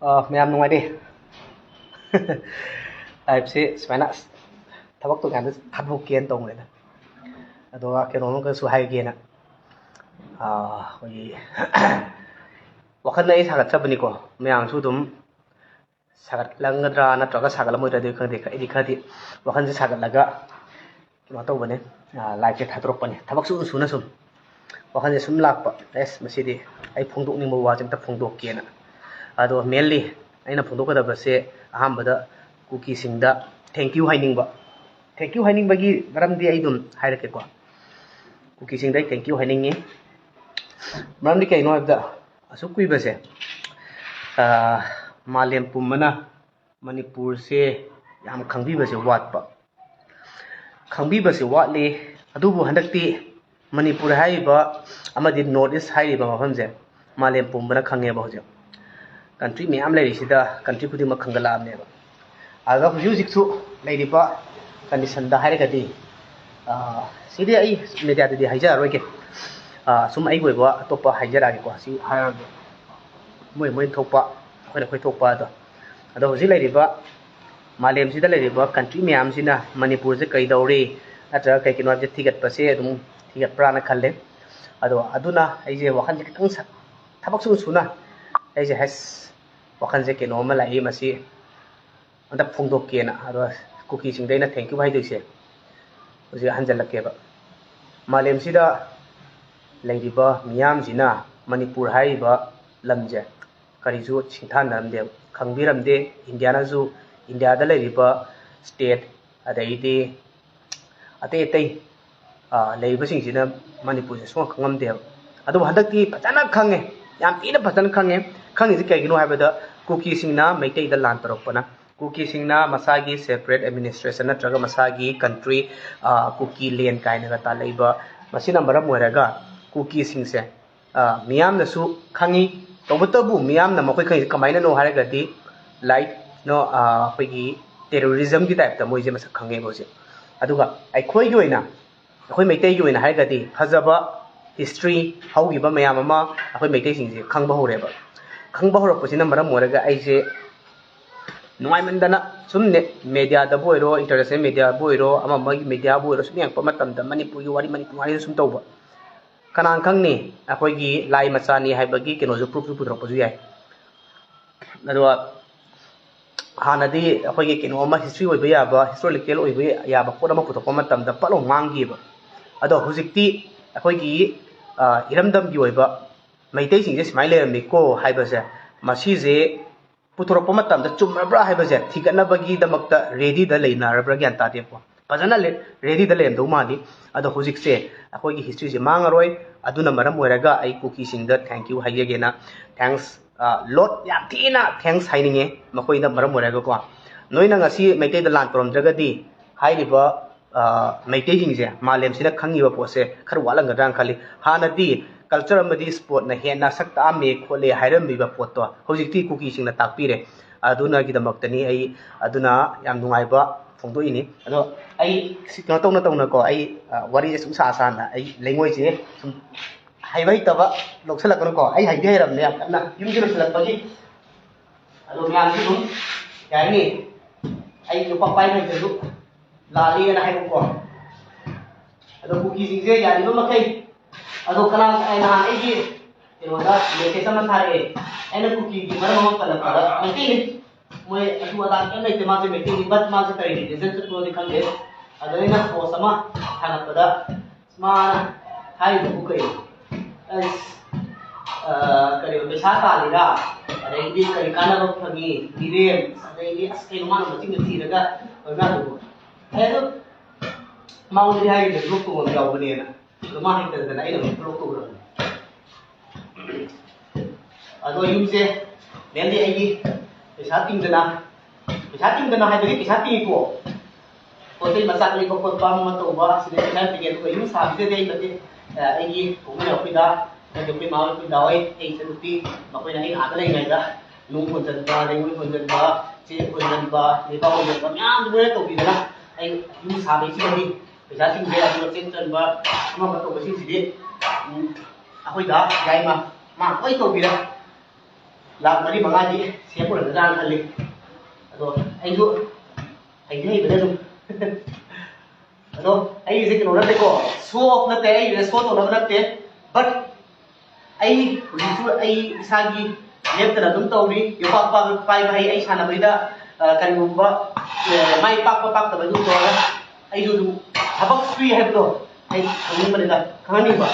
Ma'am nung đi ai sẽ phải là thắc mắc tôi cảm thấy thật vô kiên tông này đó cái nó cái số hai kiên á 거기 wakhanai sagat sabani ko mayang su dum sagat langadra na traga sagat lamoi ra de khang de kai dikhadi wakhan se sagat laga kino to bane like ke thatrok pane thabak su su na sum wakhan se sum lak pa es masidi ai phongdok ning mo wa jang ta phongdok kena ado mainly aina phongdok ka da base aham bada cookie singda thank you haining bagi maram di ai dum hairake ko cookie singda thank you haining ni maram di kai no abda asuk kui base malem pumana manipur se yam khangbi base wat pa khangbi base wat le adubu handakti manipur haiba amadi north east haiba mafam je malem pumana khange ba hoje country me am lai sida country khudi ma khangala amne ba aga music su lai riba condition da haire gadi sidi ai media de haija roike sum ai goi ba topa haijara ge ko si haira moi thokpa khoi thokpa da ado hoji lai riba malem sida lai riba country me am sina manipur je kai dauri atra kai kinwa je thigat pase adum thigat prana khalle ado aduna ai je wakhan je kang thabak su suna ai je has wakhan je keno ma lai masi anda phongdok kena ado cookie sing dai na thank you bhai deise hoji hanjalake ba malem sida lai riba miyam jina manipur hai ba lamje karizu singthan namde khangbiramde india na ju india da lai riba state adaidi atei leiba singina manipur se so khangamde adu handakti pachana khange yam ina pachana khange ji kai gino haibada cookie singna meitei da lan tarokpana cookie singna masagi separate administration natraga masagi country cookie land kaina ta leiba masina maram moiraga cookie singse miyam na su khangi tobutabu miyam na makoi khangi kamaina no haragati like no khoigi terrorism gi type ta moije masak khange boje aduga ai khoi gi oina akhoi meitei gi oina haragati phajaba history haugi ba mayam ama akhoi meitei singje khangba horeba khangba horopasina maram moiraga aije nuai mandana sumne media da boiro international media boiro ama magi media boiro sum yang pamatam da manipur gi wari sum tawba kanang khangni akhoi gi lai machani haibagi keno ju proof putro paju yai adwa hanadi akhoi gi keno ma history oi ba ya ba historical oi ba ya ba pora ma putro pamatam da palo mangi ba ado hujikti akhoi gi iramdam gi oi ba meitei sing je smile mi ko haiba se masi je puthorok matam da chumrabra haibaje thiganabagi damakta ready da leinarabra gyan ta de po pajana le ready da lem do mali ado hujik se akoi gi history je mangaroi aduna maram oiraga ai cookie sing da thank you haye gena thanks lot ya thina thanks haininge makoi da maram oiraga ko noina ngasi meitei da lan prom jagadi hairiba meitei sing je malem sina khangi ba pose khar walanga dang khali hanadi culture amadi sport na hena sakta ame khole hairam biba photo hojikti cookie sing na takpire aduna gi damaktani ai aduna yam nungai ba phongdo ini ado ai sikna tawna ko ai wari je sum sa na ai lengoi je sum haibai taba loksalak ko ai hai hairam ne na yum ji loksalak pagi ado ngan ji dum yani ai ko papai ne du lali na hai ko ado cookie sing je yani no makai ado kana aina aigi eroda leke sama thare aina cookie gi mar mo pala pala mati moy atu ada kan nei tema se meti bat ma se tari ni jesen to dikhang de ado ina ko sama thana pada ma hai bu kai as kare pesa ta lira ade di kare kana ro phagi direm ade di aske man ma ting ti raga na do ado mau di hai de lu ko yaw bane na rumah itu dan air belum turun. Ado yumse, nanti lagi pesating dana hai bagi pesating itu. Kote masak lagi kau pam matu bah sudah saya pikir tu yum sabda deh nanti lagi kumai aku dah dan kumai mau aku dah oi seperti apa yang ada lagi nggak nung pun jadi lengu pun jadi ciri pun jadi lepas pun jadi yang tu boleh tu bila yum sabda sih lagi pesating dia aku lepas jadi ama betul betul sih aku dah gay ma aku itu bila ꯂꯥꯛ 4-5ꯗꯤ ꯁꯦꯞ ꯑꯣꯏꯔꯒꯗ꯭ꯔꯥꯅ ꯈꯜꯂꯤ ꯑꯗꯣ ꯑꯩꯁꯨ ꯍꯩꯕꯗ ꯑꯗꯨꯝ ꯑꯗꯣ ꯑꯩꯒꯤꯁꯦ ꯀꯩꯅꯣ ꯅꯠꯇꯦꯀꯣ ꯁꯣ of ꯅꯠꯇꯦ ꯑꯩꯒꯤꯁꯦ ꯁꯣ ꯇꯧꯅꯕ ꯅꯠꯇꯦ ꯕꯠ ꯑꯩ ꯍꯧꯖꯤꯛꯁꯨ ꯑꯩ ꯏꯁꯥꯒꯤ ꯂꯦꯞꯇꯅ ꯑꯗꯨꯝ ꯇꯧꯔꯤ ꯌꯣꯄꯥꯛ ꯄꯥꯏꯕ ꯍꯩ ꯑꯩ ꯁꯥꯟꯅꯕꯩꯗ ꯀꯔꯤꯒꯨꯝꯕ ꯃꯥꯏ ꯄꯥꯛꯄ ꯄꯥꯛꯇꯕ ꯑꯗꯨꯝ ꯇꯧꯔꯒ ꯑꯩꯁꯨ ꯑꯗꯨꯝ ꯊꯕꯛ ꯁꯨꯏ ꯍꯥꯏꯕꯗꯣ ꯑꯩ ꯈꯪꯅꯤꯡꯕꯅꯤꯗ ꯈꯪꯍꯟꯅꯤꯡꯕ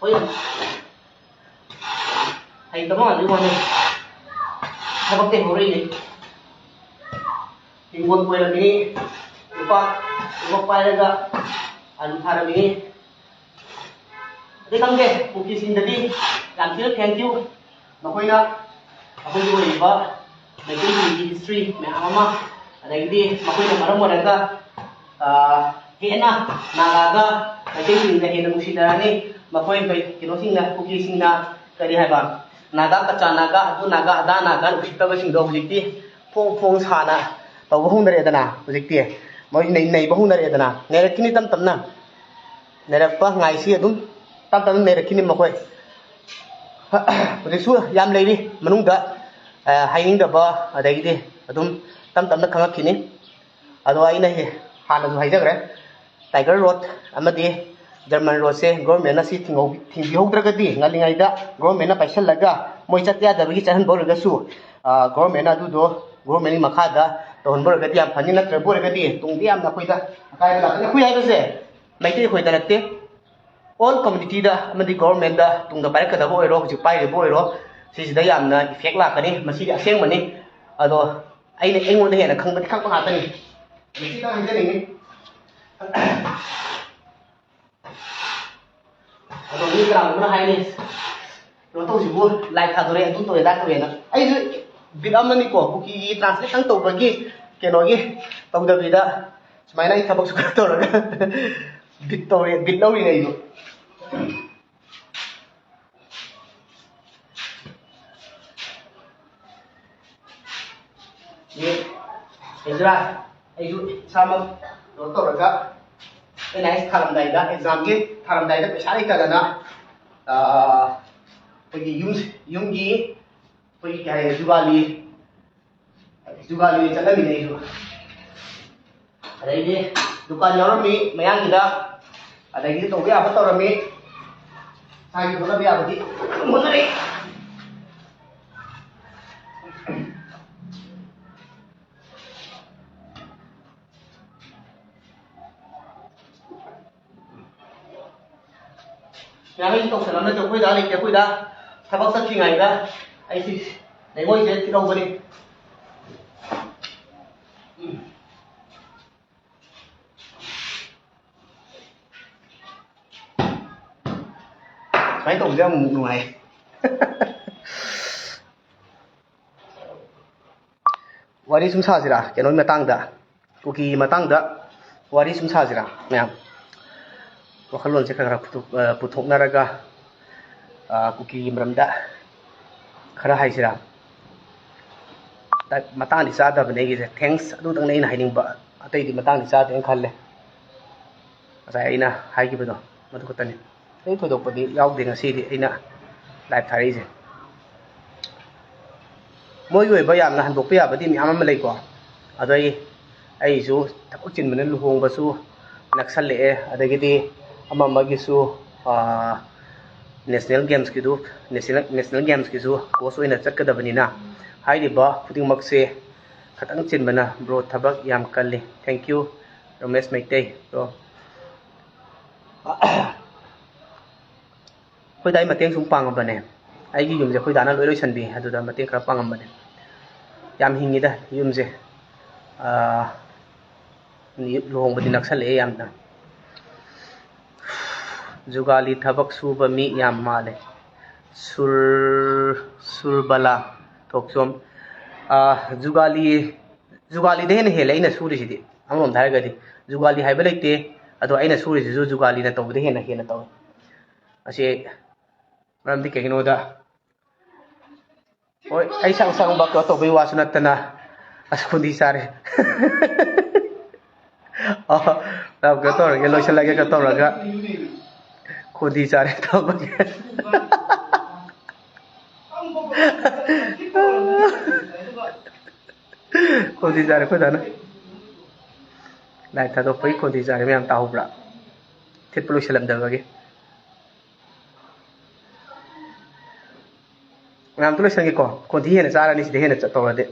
ꯍꯣꯏ ꯍꯩꯇꯕ ꯉꯥꯛꯇ ꯋꯥꯅꯤ ꯊꯕꯛꯇꯩ ꯍꯧꯔꯛꯏꯅꯦ ꯍꯤꯡꯒꯣꯜ ꯀꯣꯏꯔꯝꯃꯤꯅꯤ ꯌꯣꯄꯥꯛ ꯄꯥꯏꯔꯒ ꯑꯂꯨ ꯊꯥꯔꯝꯃꯤꯅꯤ ꯑꯗꯩ ꯈꯪꯗꯦ ꯀꯨꯀꯤꯁꯤꯡꯗꯗꯤ ꯌꯥꯝ ꯊꯤꯅ ꯊꯦꯡꯀ꯭ꯌꯨ ꯃꯈꯣꯏꯅ ꯑꯩꯈꯣꯏꯒꯤ ꯑꯣꯏꯔꯤꯕ ꯃꯩꯇꯩꯁꯤꯡꯒꯤ ꯍꯤꯁꯇ꯭ꯔꯤ ꯃꯌꯥꯝ ꯑꯃ ꯑꯗꯒꯤꯗꯤ ꯃꯈꯣꯏꯅ ꯃꯔꯝ ꯑꯣꯏꯔꯒ ꯍꯦꯟꯅ ꯅꯥꯒꯥꯒ ꯃꯩꯇꯩꯁꯤꯡꯒ ꯍꯦꯟꯅ ꯅꯨꯡꯁꯤꯅꯔꯅꯤ ꯃꯈꯣꯏ ꯀꯩꯅꯣꯁꯤꯡꯅ ꯀꯨꯀꯤꯁꯤꯡꯅ ꯀꯔꯤ ꯍꯥꯏꯕ ꯅꯥꯒꯥ ꯀꯆꯥ ꯅꯥꯒꯥ ꯑꯗꯨ ꯅꯥꯒꯥ ꯑꯗꯥ ꯅꯥꯒꯥ ꯎꯁꯤꯠꯇꯕꯁꯤꯡꯗꯣ ꯍꯧꯖꯤꯛꯇꯤ ꯐꯣꯡ ꯐꯣꯡ ꯁꯥꯅ ꯇꯧꯕ ꯍꯧꯅꯔꯦꯗꯅ ꯍꯧꯖꯤꯛꯇꯤ ꯃꯣꯏ ꯅꯩꯕ ꯍꯧꯅꯔꯦꯗꯅ ꯅꯩꯔꯛꯈꯤꯅꯤ ꯇꯞ ꯇꯞꯅ ꯅꯩꯔꯛꯄ ꯉꯥꯏꯁꯤ ꯑꯗꯨꯝ ꯇꯞ ꯇꯞꯅ ꯅꯩꯔꯛꯈꯤꯅꯤ ꯃꯈꯣꯏ ꯍꯧꯖꯤꯛꯁꯨ ꯌꯥꯝ ꯂꯩꯔꯤ ꯃꯅꯨꯡꯗ ꯍꯥꯏꯅꯤꯡꯗꯕ ꯑꯗꯒꯤꯗꯤ ꯑꯗꯨꯝ ꯇꯞ ꯇꯞꯅ ꯈꯪꯉꯛꯈꯤꯅꯤ ꯑꯗꯣ ꯑꯩꯅ ꯍꯥꯟꯅꯁꯨ ꯍꯥꯏꯖꯈ꯭ꯔꯦ ꯇꯥꯏꯒꯔ ꯔꯣꯗ ꯑꯃꯗꯤ ꯖꯔꯃꯟ ꯔꯣꯗꯁꯦ ꯒꯣꯔꯃꯦꯟꯅ ꯁꯤ ꯊꯤꯡꯕꯤꯍꯧꯗ꯭ꯔꯒꯗꯤ ꯉꯜꯂꯤꯉꯩꯗ ꯒꯣꯔꯃꯦꯟꯅ ꯄꯥꯏꯁꯜꯂꯒ ꯃꯣꯏ ꯆꯠ ꯌꯥꯗꯕꯒꯤ ꯆꯠꯍꯟꯕ ꯑꯣꯏꯔꯒꯁꯨ ꯒꯣꯔꯃꯦꯟꯅ ꯑꯗꯨꯗꯣ ꯒꯣꯔꯃꯦꯟꯒꯤ ꯃꯈꯥꯗ ꯇꯧꯍꯟꯕ ꯑꯣꯏꯔꯒꯗꯤ ꯌꯥꯝ ꯐꯅꯤ ꯅꯠꯇ꯭ꯔꯕ ꯑꯣꯏꯔꯒꯗꯤ ꯇꯨꯡꯗꯤ ꯌꯥꯝꯅ ꯑꯩꯈꯣꯏꯗ ꯑꯀꯥꯏꯕ ꯂꯥꯛꯀꯅꯤ ꯑꯩꯈꯣꯏ ꯍꯥꯏꯕꯁꯦ ꯃꯩꯇꯩ ꯑꯩꯈꯣꯏꯗ ꯅꯠꯇꯦ ꯑꯣꯜ ꯀꯝꯃꯨꯅꯤꯇꯤꯗ ꯑꯃꯗꯤ ꯒꯣꯔꯃꯦꯟꯗ ꯇꯨꯡꯗ ꯄꯥꯏꯔꯛꯀꯗꯕ ꯑꯣꯏꯔꯣ ꯍꯧꯖꯤꯛ ꯄꯥꯏꯔꯤꯕ ꯑꯣꯏꯔో ꯁꯤꯁꯤꯗ ꯌꯥꯝꯅ ꯏꯐꯦꯛ ꯂꯥꯛꯀꯅꯤ ꯃꯁꯤꯗꯤ ꯑꯁꯦꯡꯕꯅꯤ ꯑꯗꯣ ꯑꯩꯉꯣꯟꯗ ꯍꯦꯟꯅ ꯈꯪꯕꯗꯤ ꯈꯪꯕ ꯉꯥꯛꯇꯅꯤ ꯃꯁꯤꯗ ꯍꯥꯏꯖꯅꯤꯡꯉꯤ ꯑꯗꯣ ꯃꯤ ꯀꯅꯥꯒꯨꯝꯕꯅ ꯍꯥꯏꯅꯤ ꯀꯩꯅꯣ ꯇꯧꯁꯤꯕꯨ ꯂꯥꯏꯚ ꯊꯥꯗꯣꯔꯦ ꯑꯗꯨ ꯇꯧꯋꯦ ꯑꯗꯥ ꯇꯧꯋꯦꯅ ꯑꯩꯁꯨ ꯕꯤꯠ ꯑꯃꯅꯤꯀꯣ ꯀꯨꯀꯤꯒꯤ ꯇ꯭ꯔꯥꯟꯁꯂꯦꯁꯟ ꯇꯧꯕꯒꯤ ꯀꯩꯅꯣꯒꯤ ꯇꯧꯗꯕꯤꯗ ꯁꯨꯃꯥꯏꯅ ꯑꯩ ꯊꯕꯛꯁꯨ ꯈꯔ ꯇꯧꯔꯒ ꯕꯤꯠ ꯂꯧꯔꯤꯅꯦ ꯑꯩꯁꯨ ꯍꯩꯖꯔꯥ ꯑꯩꯁꯨ ꯏꯁꯥꯃꯛ ꯀꯩꯅꯣ ꯇꯧꯔꯒ NIS ꯊꯥꯔꯝꯗꯥꯏꯗ ꯑꯦꯛꯖꯥꯝꯒꯤ ꯊꯥꯔꯝꯗꯥꯏꯗ ꯄꯩꯁా ꯂꯩꯇꯗꯅ ꯑꯩꯈꯣꯏꯒꯤ ꯌꯨꯝꯒꯤ ꯑꯩꯈꯣꯏꯒꯤ ꯀꯩ ꯍꯥꯏꯔꯦ ꯖꯨꯒꯥꯂꯤ ꯆꯠꯂꯝꯃꯤꯅꯦ ꯑꯩꯁꯨ ꯑꯗꯩꯗꯤ ꯗꯨꯀꯥꯟ ꯌꯥꯎꯔꯝꯃꯤ ꯃꯌꯥꯡꯒꯤꯗ ꯑꯗꯒꯤꯗꯤ ꯇꯧꯕ ꯌꯥꯕ ꯇꯧꯔꯝꯃꯤ ꯏꯁꯥꯒꯤ ꯍꯣꯠꯅꯕ ꯌꯥꯕꯗꯤ ꯑꯗꯨꯝ ꯍꯣꯠꯅꯔꯤ ꯃꯌꯥꯝꯁꯨ ꯇꯧꯁꯜꯂꯝꯅꯁꯨ ꯑꯩꯈꯣꯏꯗ ꯂꯩꯇꯦ ꯑꯩꯈꯣꯏꯗ ꯊꯕꯛ ꯆꯠꯇ꯭ꯔꯤꯉꯩꯗ ꯑꯩꯁꯤ ꯂꯩꯉꯣꯏꯁꯦ ꯊꯤꯔꯧꯕꯅꯤ ꯁꯨꯃꯥꯏꯅ ꯇꯧꯕꯁꯦ ꯑꯃꯨꯛ ꯅꯨꯡꯉꯥꯏ ꯋꯥꯔꯤ ꯁꯨꯝ ꯁꯥꯁꯤꯔꯥ ꯀꯩꯅꯣꯒꯤ ꯃꯇꯥꯡꯗ ꯀꯨꯀꯤꯒꯤ ꯃꯇꯥꯡꯗ ꯋꯥꯔꯤ ꯁꯨꯝ ꯁꯥꯁꯤꯔꯥ ꯃꯌꯥꯝ ꯋꯥꯈꯜꯂꯣꯟꯁꯦ ꯈꯔ ꯄꯨꯊꯣꯛꯅꯔꯒ ꯀꯨꯀꯤꯒꯤ ꯃꯔꯝꯗ ꯈꯔ ꯍꯥꯏꯁꯤꯔꯥ ꯃꯇꯥꯡꯗꯤ ꯆꯥꯗꯕꯅꯦ ꯑꯩꯒꯤꯁꯦ ꯊꯦꯡꯛꯁ ꯑꯗꯨꯗꯪꯅꯦ ꯑꯩꯅ ꯍꯥꯏꯅꯤꯡꯕ ꯑꯇꯩꯗꯤ ꯃꯇꯥꯡꯗꯤ ꯆꯥꯗꯦꯅ ꯈꯜꯂꯦ ꯉꯁꯥꯏ ꯑꯩꯅ ꯍꯥꯏꯈꯤꯕꯗꯣ ꯃꯗꯨ ꯈꯛꯇꯅꯤ ꯑꯩ ꯊꯣꯏꯗꯣꯛꯄꯗꯤ ꯌꯥꯎꯗꯦ ꯉꯁꯤꯗꯤ ꯑꯩꯅ ꯂꯥꯏꯚ ꯊꯥꯔꯛꯏꯁꯦ ꯃꯣꯏꯒꯤ ꯑꯣꯏꯕ ꯌꯥꯝꯅ ꯍꯟꯗꯣꯛꯄ ꯌꯥꯕꯗꯤ ꯃꯌꯥꯝ ꯑꯃ ꯂꯩꯀꯣ ꯑꯗꯣ ꯑꯩꯁꯨ ꯊꯕꯛ ꯆꯤꯟꯕꯅ ꯂꯨꯍꯣꯡꯕꯁꯨ ꯅꯛꯁꯜꯂꯛꯑꯦ ꯑꯗꯒꯤꯗꯤ ꯑꯃꯒꯤꯁꯨ ꯅꯦꯁꯅꯦꯜ ꯒꯦꯝꯁꯀꯤꯁꯨ ꯀꯣꯆ ꯑꯣꯏꯅ ꯆꯠꯀꯗꯕꯅꯤꯅ ꯍꯥꯏꯔꯤꯕ ꯈꯨꯗꯤꯡꯃꯛꯁꯦ ꯈꯤꯇꯪ ꯆꯤꯟꯕꯅ ꯕ꯭ꯔꯣ ꯊꯕꯛ ꯌꯥꯝ ꯀꯜꯂꯤ ꯊꯦꯡꯛ ꯌꯨ ꯔꯣꯃꯦꯁ ꯃꯩꯇꯩ ꯕ꯭ꯔꯣ ꯑꯩꯈꯣꯏꯗ ꯑꯩ ꯃꯇꯦꯡ ꯁꯨꯝ ꯄꯥꯡꯉꯝꯕꯅꯦ ꯑꯩꯒꯤ ꯌꯨꯝꯁꯦ ꯑꯩꯈꯣꯏ ꯗꯥꯅ ꯂꯣꯏ ꯂꯣꯏꯁꯟꯕꯤ ꯑꯗꯨꯗ ꯃꯇꯦꯡ ꯈꯔ ꯄꯥꯡꯉꯝꯕꯅꯦ ꯌꯥꯝ ꯍꯤꯡꯉꯤꯗ ꯌꯨꯝꯁꯦ ꯂꯨꯍꯣꯡꯕꯗꯤ ꯅꯛꯁꯜꯂꯛꯑꯦ ꯌꯥꯝꯅ ꯖꯨꯒꯥꯂꯤ ꯊꯕꯛ ꯁꯨꯕ ꯃꯤ ꯌꯥꯝ ꯃꯥꯜꯂꯦ ꯁꯨꯔꯕꯂꯥ ꯊꯣꯛꯆꯣꯝ ꯖꯨꯒꯥꯂꯤꯗ ꯍꯦꯟꯅ ꯍꯦꯜꯂꯦ ꯑꯩꯅ ꯁꯨꯔꯤꯁꯤꯗꯤ ꯑꯃꯔꯣꯝꯗ ꯍꯥꯏꯔꯒꯗꯤ ꯖꯨꯒꯥꯂꯤ ꯍꯥꯏꯕ ꯂꯩꯇꯦ ꯑꯗꯣ ꯑꯩꯅ ꯁꯨꯔꯤꯁꯤꯁꯨ ꯖꯨꯒꯥꯂꯤꯅ ꯇꯧꯕꯗ ꯍꯦꯟꯅ ꯇꯧꯋꯤ ꯑꯁꯤ ꯃꯔꯝꯗꯤ ꯀꯩꯒꯤꯅꯣꯗ ꯍꯣꯏ ꯑꯩ ꯁꯪꯕ ꯀꯩꯅꯣ ꯇꯧꯕꯒꯤ ꯋꯥꯁꯨ ꯅꯠꯇꯅ ꯑꯁ ꯈꯨꯟꯗꯤ ꯆꯥꯔꯦ ꯀꯩꯅꯣ ꯇꯧꯔꯒꯦ ꯂꯣꯏꯁꯤꯜꯂꯒꯦ ꯀꯩꯅꯣ ꯇꯧꯔꯒ ꯈꯣꯟꯊꯤ ꯆꯥꯔꯦ ꯊꯝꯃꯒꯦ ꯈꯣꯟꯊꯤ ꯆꯥꯔꯦ ꯑꯩꯈꯣꯏ ꯗꯥꯅ ꯂꯥꯏꯠ ꯊꯥꯗꯣꯛꯄꯒꯤ ꯈꯣꯟꯊꯤ ꯆꯥꯔꯦ ꯃꯌꯥꯝ ꯇꯥꯍꯧꯕ꯭ꯔꯥ ꯊꯤꯠꯄ ꯂꯣꯏꯁꯤꯜꯂꯝꯗꯕꯒꯤ ꯃꯌꯥꯝꯇ ꯂꯣꯏꯁꯟꯒꯦꯀꯣ ꯈꯣꯟꯊꯤ ꯍꯦꯟꯅ ꯆꯥꯔꯅꯤ ꯁꯤꯗ ꯍꯦꯟꯅ ꯇꯧꯔꯗꯤ